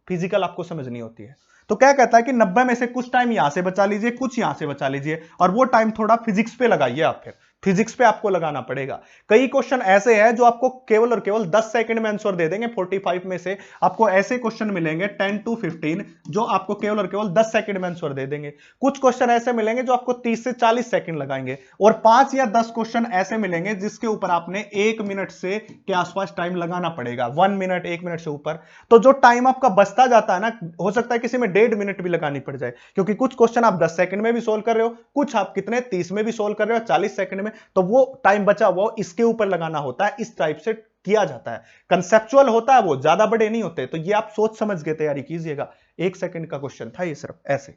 फिजिकल आपको समझनी होती है। तो क्या कहता है कि 90 में से कुछ टाइम यहां से बचा लीजिए, कुछ यहां से बचा लीजिए, और वो टाइम थोड़ा फिजिक्स पे लगाइए। आप फिर फिजिक्स पे आपको लगाना पड़ेगा। कई क्वेश्चन ऐसे हैं जो आपको केवल और केवल 10 सेकंड में आंसर दे देंगे। 45 में से आपको ऐसे क्वेश्चन मिलेंगे 10 to 15 जो आपको केवल और केवल 10 सेकंड में आंसर दे देंगे। कुछ क्वेश्चन ऐसे मिलेंगे जो आपको 30 से 40 सेकंड लगाएंगे, और 5 या 10 क्वेश्चन ऐसे मिलेंगे जिसके ऊपर आपने 1 मिनट से के आसपास टाइम लगाना पड़ेगा, 1 मिनट, 1 मिनट से ऊपर। तो जो टाइम आपका बचता जाता है ना, हो सकता है किसी में 1.5 मिनट भी लगानी पड़ जाए, क्योंकि कुछ क्वेश्चन आप 10 सेकंड में भी सोल्व कर रहे हो, कुछ आप कितने 30 में भी सोल्व कर रहे हो, 40 सेकंड में। तो वो टाइम बचा वो इसके ऊपर लगाना होता है, इस टाइप से किया जाता है। कंसेप्चुअल होता है, वो ज्यादा बड़े नहीं होते। तो ये आप सोच समझ के तैयारी कीजिएगा। 1 सेकंड का क्वेश्चन था ये, सिर्फ ऐसे।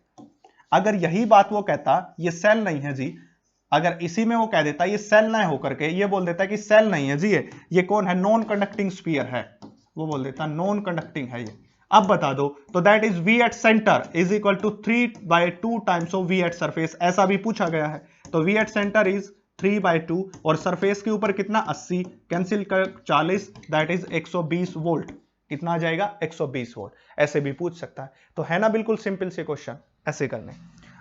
अगर यही बात वो कहता ये सेल नहीं है जी, अगर इसी में वो कह देता ये सेल ना होकर के ये बोल देता कि सेल नहीं है जी, ये कौन है, नॉन कंडक्टिंग स्फीयर है, वो बोल देता नॉन कंडक्टिंग है ये। अब बता दो, तो that is v at centre is equal to 3/2 times of v at surface, ऐसा भी पूछा गया है। तो v एट सेंटर इज 3/2 और सरफेस के ऊपर कितना 80, कैंसिल कर 40, दैट इज 120 वोल्ट। कितना आ जाएगा, 120 वोल्ट। ऐसे भी पूछ सकता है। तो है ना बिल्कुल सिंपल से क्वेश्चन ऐसे करने।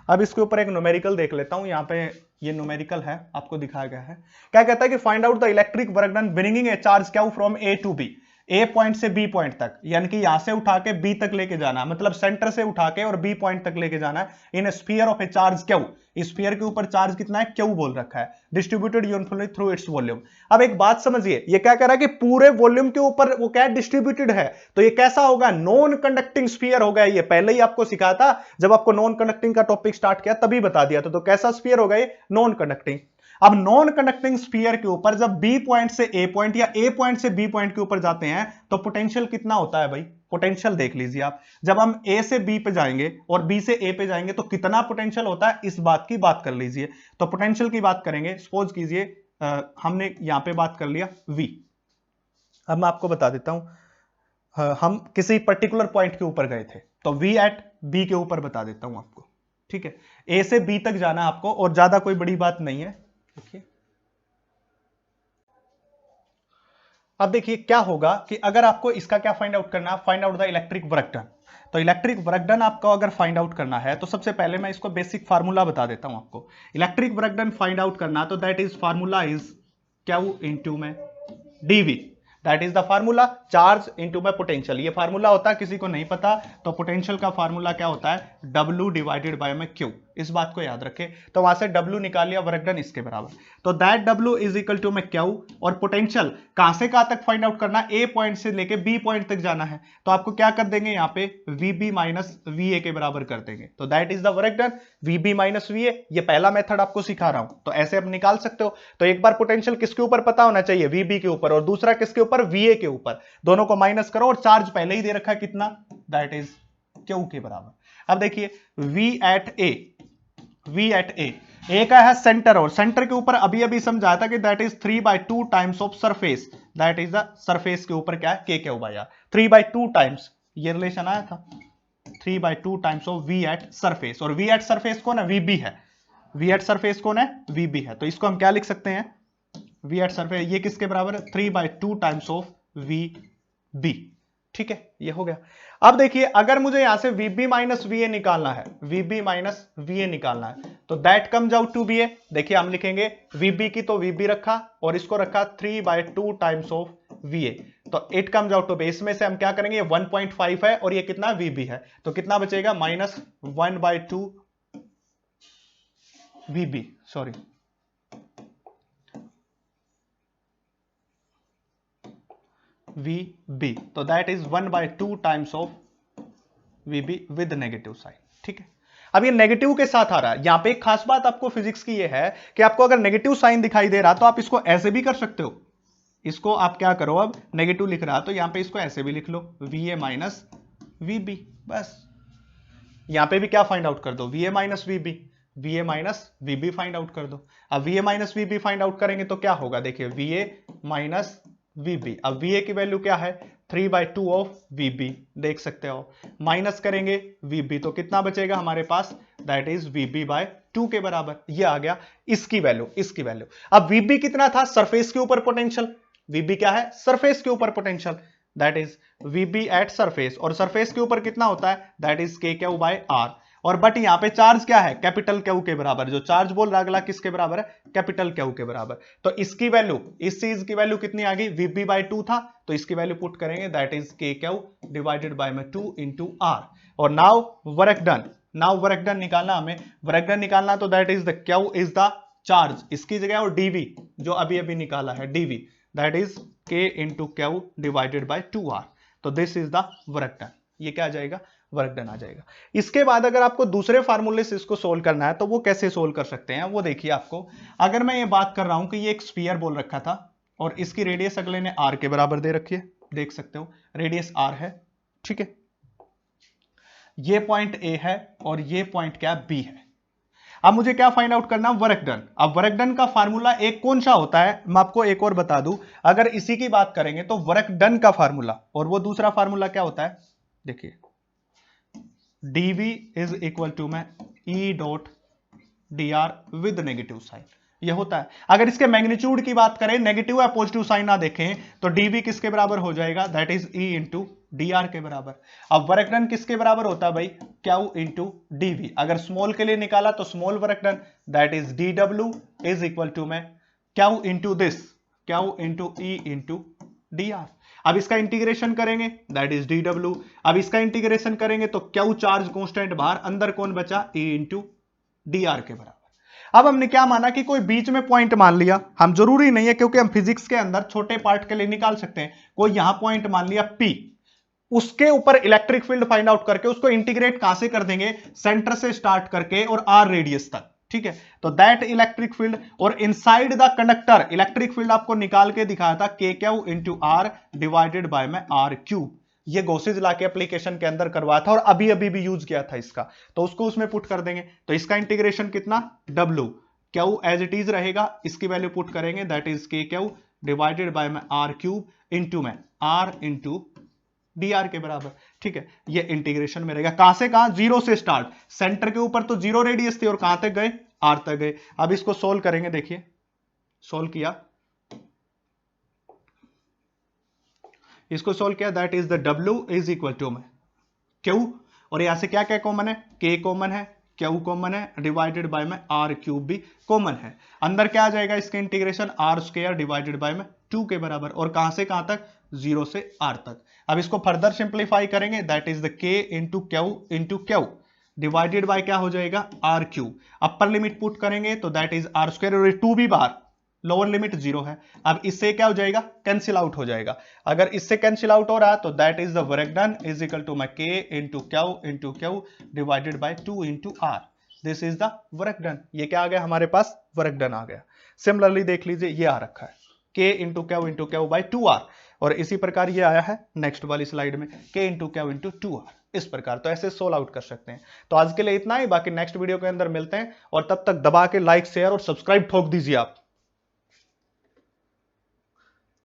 अब इसके ऊपर एक न्यूमेरिकल देख लेता हूं, यहां पे ये न्यूमेरिकल है, आपको दिखाया गया है। क्या कहता है कि find out the electric work done bringing a charge Q from A to B, A point से बी पॉइंट तक, यानी कि यहां से उठा के बी तक लेके जाना, मतलब सेंटर से उठा के और बी पॉइंट तक लेके जाना है in sphere of a charge Q. Sphere के ऊपर चार्ज कितना है, क्यू बोल रखा है, distributed uniformly through its volume. अब एक बात समझिए, ये क्या कह रहा है कि पूरे वॉल्यूम के ऊपर वो क्या डिस्ट्रीब्यूटेड है, तो ये कैसा होगा, नॉन कंडक्टिंग स्फीयर होगा। ये पहले ही आपको सिखाया था, जब आपको नॉन कंडक्टिंग का टॉपिक स्टार्ट किया तभी बता दिया था। तो कैसा स्फीयर होगा ये, नॉन कंडक्टिंग। अब नॉन कंडक्टिंग स्फीयर के ऊपर जब बी पॉइंट से ए पॉइंट या ए पॉइंट से बी पॉइंट के ऊपर जाते हैं तो पोटेंशियल कितना होता है भाई? पोटेंशियल देख लीजिए आप, जब हम ए से बी पे जाएंगे और बी से ए पे जाएंगे तो कितना पोटेंशियल होता है, इस बात की बात कर लीजिए। तो पोटेंशियल की बात करेंगे, सपोज कीजिए हमने यहां पे बात कर लिया V। अब मैं आपको बता देता हूं, हम किसी पर्टिकुलर पॉइंट के ऊपर गए थे तो V एट B के ऊपर बता देता हूं आपको, ठीक है। A से B तक जाना आपको और ज्यादा कोई बड़ी बात नहीं है। देखिए अब देखिए क्या होगा कि अगर आपको इसका क्या फाइंड आउट करना है, find out the electric work done. तो इलेक्ट्रिक वर्क डन आपको अगर फाइंड आउट करना है तो सबसे पहले मैं इसको बेसिक फार्मूला बता देता हूं आपको। Electric work done find out करना तो that is formula is Q into में DV, that is the formula, charge into में पोटेंशियल। ये फार्मूला होता है, किसी को नहीं पता तो पोटेंशियल का फार्मूला क्या होता है, W डिवाइडेड बाय में Q, इस बात को याद रखें। तो वहां से W निकाल लिया, वर्क डन इसके बराबर, तो that W is equal to में Q। और पोटेंशियल कहां से कहां तक फाइंड आउट करना, A पॉइंट से लेके B पॉइंट तक जाना है, तो आपको क्या कर देंगे यहाँ पे VB माइनस VA के बराबर कर देंगे। तो that is the work done, VB minus VA। ये पहला मेथड आपको सिखा रहा हूं, तो ऐसे आप निकाल सकते हो। तो एक बार पोटेंशियल किसके ऊपर पता होना चाहिए, VB के ऊपर, और दूसरा किसके ऊपर, VA के ऊपर। दोनों को माइनस करो और चार्ज पहले ही दे रखा है कितना, दैट इज Q के बराबर। अब देखिए V एट ए का है सेंटर, और सेंटर के ऊपर अभी अभी समझाया था कि that is 3/2 times of surface, that is the surface के ऊपर क्या है, K Q by R, 3/2 times, ये रिलेशन आया था 3/2 times of V at surface. और V एट सरफेस कौन है, VB है। V एट सरफेस कौन है, VB है। तो इसको हम क्या लिख सकते हैं, V एट सरफेस, ये किसके बराबर है, 3/2 टाइम्स ऑफ VB, ठीक है, ये हो गया। अब देखिए अगर मुझे यहां से VB माइनस VA निकालना है, VB माइनस VA निकालना है, तो that comes out to BA। देखिए हम लिखेंगे VB की तो VB रखा और इसको रखा 3/2 टाइम्स ऑफ VA, तो it comes out to B. इसमें से हम क्या करेंगे, 1.5 है और ये कितना VB है, तो कितना बचेगा, माइनस 1/2 VB, सॉरी VB, तो that is 1/2 times of VB with negative sign, ठीक है। अब ये नेगेटिव के साथ आ रहा है। यहां पे एक खास बात आपको फिजिक्स की ये है कि आपको अगर नेगेटिव साइन दिखाई दे रहा तो आप इसको ऐसे भी कर सकते हो, इसको आप क्या करो, अब नेगेटिव लिख रहा तो यहां पे इसको ऐसे भी लिख लो, VA माइनस VB, बस यहां पे भी क्या फाइंड आउट कर दो, VA minus VB, VA minus VB find out कर दो। अब VA minus VB find out करेंगे तो क्या होगा, देखिए VA माइनस VB, अब VA की वैल्यू क्या है, 3/2 ऑफ VB, देख सकते हो, माइनस करेंगे VB तो कितना बचेगा हमारे पास, दैट इज VB बाय 2 के बराबर, ये आ गया इसकी वैल्यू, इसकी वैल्यू। अब VB कितना था, सरफेस के ऊपर पोटेंशियल, VB क्या है, सरफेस के ऊपर potential, that is VB at surface, और सरफेस के ऊपर कितना होता है, that is K Q by R। और बट यहां पे चार्ज क्या है, कैपिटल क्यू के बराबर, जो चार्ज बोल रहा अगला किसके बराबर है, कैपिटल क्यू के बराबर। तो इसकी वैल्यू, इस चीज की वैल्यू कितनी आ गई, VB बाय 2 था, तो इसकी वैल्यू पुट करेंगे, that is K Q divided by में 2 इंटू R। और now work done, now work done निकालना हमें, वर्क डन निकालना तो that is the Q is the charge इसकी जगह, और DV जो अभी अभी निकाला है DV, that is K into Q divided by 2R। तो this is the work done, ये क्या आ जाएगा, वर्क डन आ जाएगा। इसके बाद अगर आपको दूसरे फार्मूले से इसको सोल्व करना है तो वो कैसे सोल्व कर सकते हैं, वो देखिए आपको, अगर मैं ये बात कर रहा हूं कि ये एक स्फीयर बोल रखा था और इसकी रेडियस अगले ने R के बराबर दे रखी है, देख सकते हो रेडियस R है, ठीक है, ये पॉइंट A है और ये पॉइंट क्या B है। अब मुझे क्या फाइंड आउट करना, वर्क डन। अब वर्क डन का फार्मूला एक कौन सा होता है, मैं आपको एक और बता दूं, अगर इसी की बात करेंगे तो वर्क डन का फार्मूला, और वो दूसरा फार्मूला क्या होता है, देखिए dV इज इक्वल टू में E dot dr with negative sign, ये होता है। अगर इसके मैग्नीट्यूड की बात करें, नेगेटिव या पॉजिटिव साइन ना देखें, तो dV किसके बराबर हो जाएगा, that is E into dr के बराबर। अब वर्क डन किसके बराबर होता है भाई, Q इंटू dV। अगर स्मॉल के लिए निकाला तो small work done, that is dW is equal to में Q into this, Q into E into dr। अब इसका इंटीग्रेशन करेंगे, दैट इज dW। अब इसका इंटीग्रेशन करेंगे तो Q चार्ज कांस्टेंट बाहर, अंदर कौन बचा, E इंटू dr के बराबर। अब हमने क्या माना कि कोई बीच में पॉइंट मान लिया, हम जरूरी नहीं है क्योंकि हम फिजिक्स के अंदर छोटे पार्ट के लिए निकाल सकते हैं, कोई यहां पॉइंट मान लिया P, उसके ऊपर इलेक्ट्रिक फील्ड फाइंड आउट करके उसको इंटीग्रेट कहां से कर देंगे, सेंटर से स्टार्ट करके और R रेडियस तक, ठीक है, तो दैट इलेक्ट्रिक फील्ड, और inside the conductor electric field आपको निकाल के दिखाया था K Q into R divided by में आर क्यूब। ये गॉसेज ला के एप्लीकेशन के अंदर करवाया था और अभी अभी भी यूज किया था इसका, तो उसको उसमें पुट कर देंगे। तो इसका इंटीग्रेशन कितना, W Q as it is रहेगा, इसकी वैल्यू पुट करेंगे, that is K Q divided by में आर क्यूब इंटू में आर इंटू डी आर के बराबर। ठीक है, ये इंटीग्रेशन में रहेगा। कहां से कहां, जीरो से स्टार्ट, सेंटर के ऊपर तो जीरो रेडियस थी और कहां तक गए, आर तक गए। अब इसको सोल्व करेंगे, देखिए सोल्व किया, इसको सोल्व किया, that is the W is equal to में क्यू, और यहां से क्या क्या कॉमन है, के कॉमन है, क्यू कॉमन है, डिवाइडेड बाय में आर क्यूब भी कॉमन है। अंदर क्या आ जाएगा इसके integration, R square divided by में 2 के बराबर, और कहां से कहां तक, 0 से आर तक। अब इसको फर्दर सिंप्लीफाई करेंगे, that is the K into Q divided by क्या हो जाएगा, R cube. Upper limit put करेंगे तो दैट इज आर स्क्वायर, और 2 भी बाहर, लोअर लिमिट 0 है। अब इससे क्या हो जाएगा, कैंसिल आउट हो जाएगा। अगर इससे कैंसिल आउट हो रहा है तो that is the work done is equal to my K into Q divided by 2 into R, this is the work done. ये क्या आ गया हमारे पास, वर्क डन आ गया। सिमिलरली देख लीजिए, ये आ रखा है के इंटू क्यू बाय 2r, और इसी प्रकार ये आया है नेक्स्ट वाली स्लाइड में K into Q into 2r, इस प्रकार। तो ऐसे सोल्व आउट कर सकते हैं। तो आज के लिए इतना ही, बाकी नेक्स्ट वीडियो के अंदर मिलते हैं, और तब तक दबा के लाइक शेयर और सब्सक्राइब ठोक दीजिए आप।